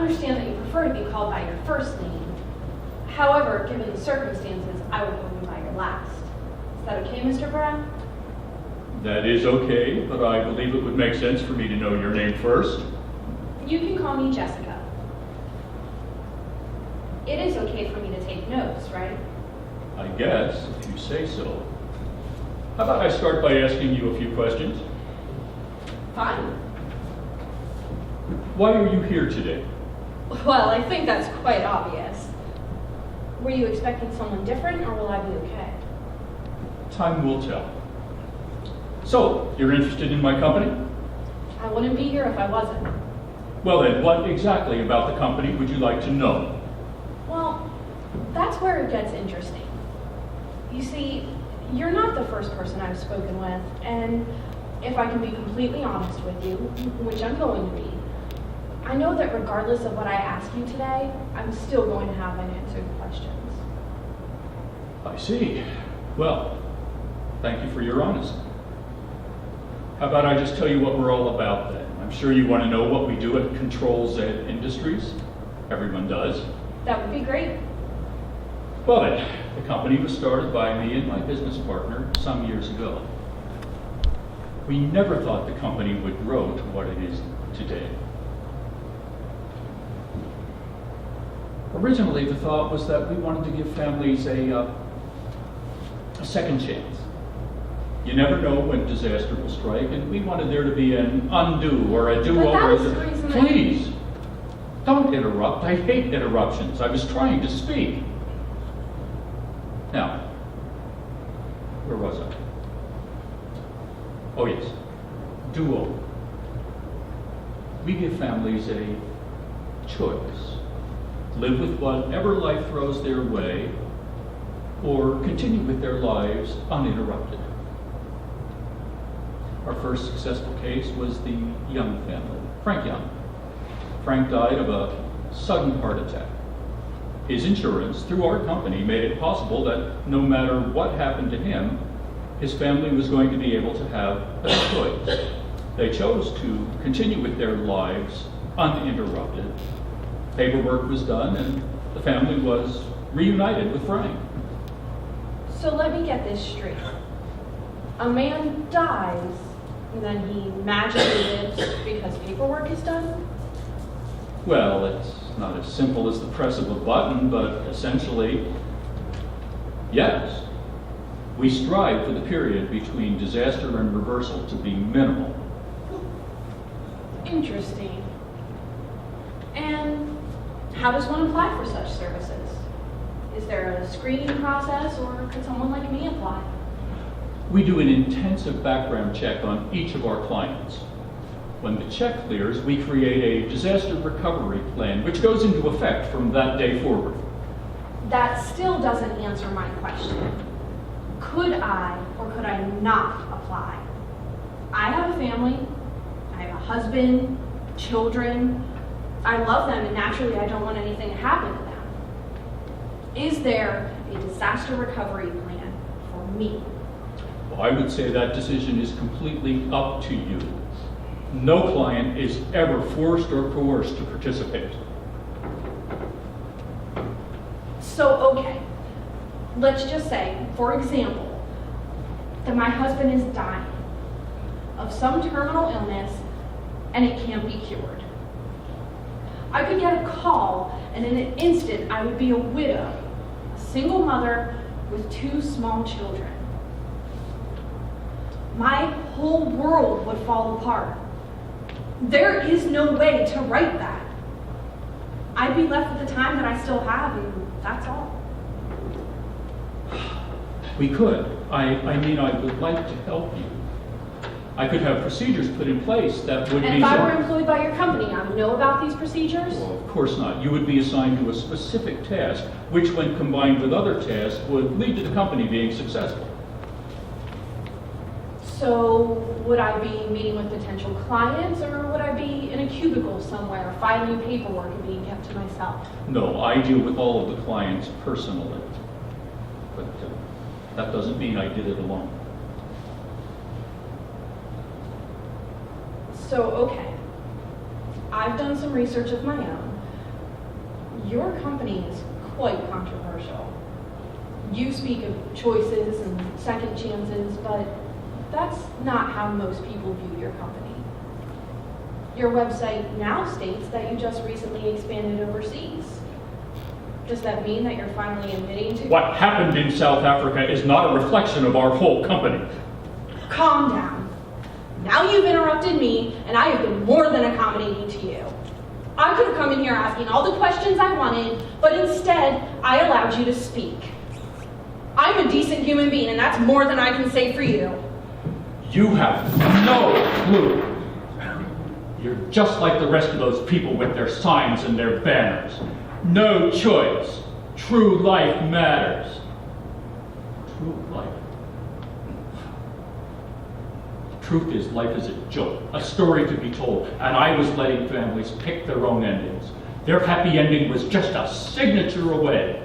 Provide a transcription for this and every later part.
understand that you prefer to be called by your first name. However, given the circumstances, I will call you by your last. Is that okay, Mr. Brown? That is okay, but I believe it would make sense for me to know your name first. You can call me Jessica. It is okay for me to take notes, right? I guess, if you say so. How about I start by asking you a few questions? Fine. Why are you here today? Well, I think that's quite obvious. Were you expecting someone different, or will I be okay? Time will tell. So, you're interested in my company? I wouldn't be here if I wasn't. Well then, what exactly about the company would you like to know? Well, that's where it gets interesting. You see, you're not the first person I've spoken with, and if I can be completely honest with you, which I'm going to be, I know that regardless of what I ask you today, I'm still going to have unanswered questions. I see. Well, thank you for your honesty. How about I just tell you what we're all about then? I'm sure you want to know what we do at Ctrl-Z Industries. Everyone does. That would be great. Well then, the company was started by me and my business partner some years ago. We never thought the company would grow to what it is today. Originally, the thought was that we wanted to give families a second chance. You never know when disaster will strike, and we wanted there to be an undo or a do-over. But that's the reason that... Please, don't interrupt. I hate interruptions. I was trying to speak. Now, where was I? Oh yes, do-over. We give families a choice. Live with whatever life throws their way, or continue with their lives uninterrupted. Our first successful case was the Young family, Frank Young. Frank died of a sudden heart attack. His insurance, through our company, made it possible that no matter what happened to him, his family was going to be able to have a choice. They chose to continue with their lives uninterrupted. Paperwork was done, and the family was reunited with Frank. So let me get this straight. A man dies, and then he magically lives because paperwork is done? Well, it's not as simple as the press of a button, but essentially, yes. We strive for the period between disaster and reversal to be minimal. Interesting. And how does one apply for such services? Is there a screening process, or could someone like me apply? We do an intensive background check on each of our clients. When the check clears, we create a disaster recovery plan, which goes into effect from that day forward. That still doesn't answer my question. Could I or could I not apply? I have a family. I have a husband, children. I love them, and naturally I don't want anything to happen to them. Is there a disaster recovery plan for me? Well, I would say that decision is completely up to you. No client is ever forced or coerced to participate. So, okay, let's just say, for example, that my husband is dying of some terminal illness and it can't be cured. I could get a call, and in an instant I would be a widow, a single mother with 2 small children. My whole world would fall apart. There is no way to right that. I'd be left with the time that I still have, and that's all. We could. I mean, I would like to help you. I could have procedures put in place that would be... And if I were employed by your company, I would know about these procedures? Well, of course not. You would be assigned to a specific task, which when combined with other tasks would lead to the company being successful. So would I be meeting with potential clients, or would I be in a cubicle somewhere filing paperwork and being kept to myself? No, I deal with all of the clients personally. But that doesn't mean I did it alone. So, okay, I've done some research of my own, Your company is quite controversial. You speak of choices and second chances, but that's not how most people view your company. Your website now states that you just recently expanded overseas. Does that mean that you're finally admitting to... What happened in South Africa is not a reflection of our whole company. Calm down. Now you've interrupted me, and I have been more than accommodating to you. I could have come in here asking all the questions I wanted, but instead, I allowed you to speak. I'm a decent human being, and that's more than I can say for you. You have no clue. You're just like the rest of those people with their signs and their banners. No choice. True life matters. True life. The truth is, life is a joke, a story to be told, and I was letting families pick their own endings. Their happy ending was just a signature away.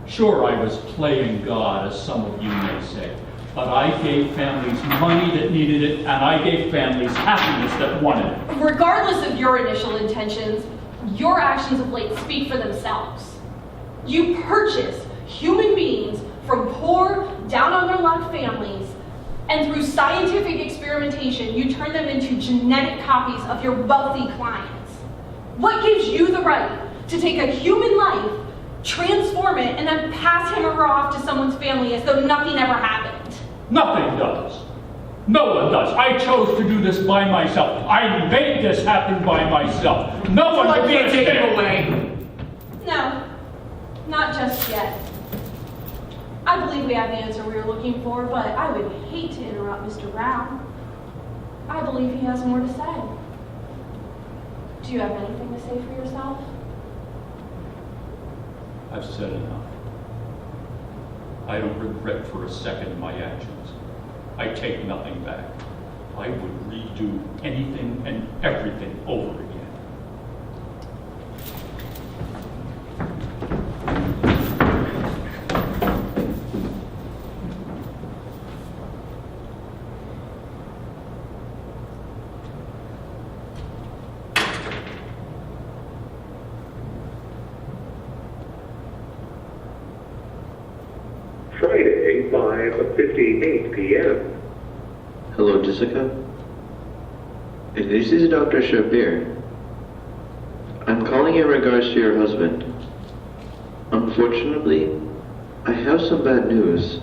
Sure, I was playing God, as some of you may say, but I gave families money that needed it, and I gave families happiness that wanted it. Regardless of your initial intentions, your actions of late speak for themselves. You purchase human beings from poor, down-on-their-luck families, and through scientific experimentation, you turn them into genetic copies of your wealthy clients. What gives you the right to take a human life, transform it, and then pass him or her off to someone's family as though nothing ever happened? Nothing does. No one does. I chose to do this by myself. I made this happen by myself. No one can take it away. No, not just yet. I believe we have the answer we were looking for, but I would hate to interrupt Mr. Brown. I believe he has more to say. Do you have anything to say for yourself? I've said enough. I don't regret for a second my actions. I take nothing back. I would redo anything and everything over again. Friday, 5:58 p.m. Hello, Jessica. This is Dr. Shabir. I'm calling in regards to your husband. Unfortunately, I have some bad news.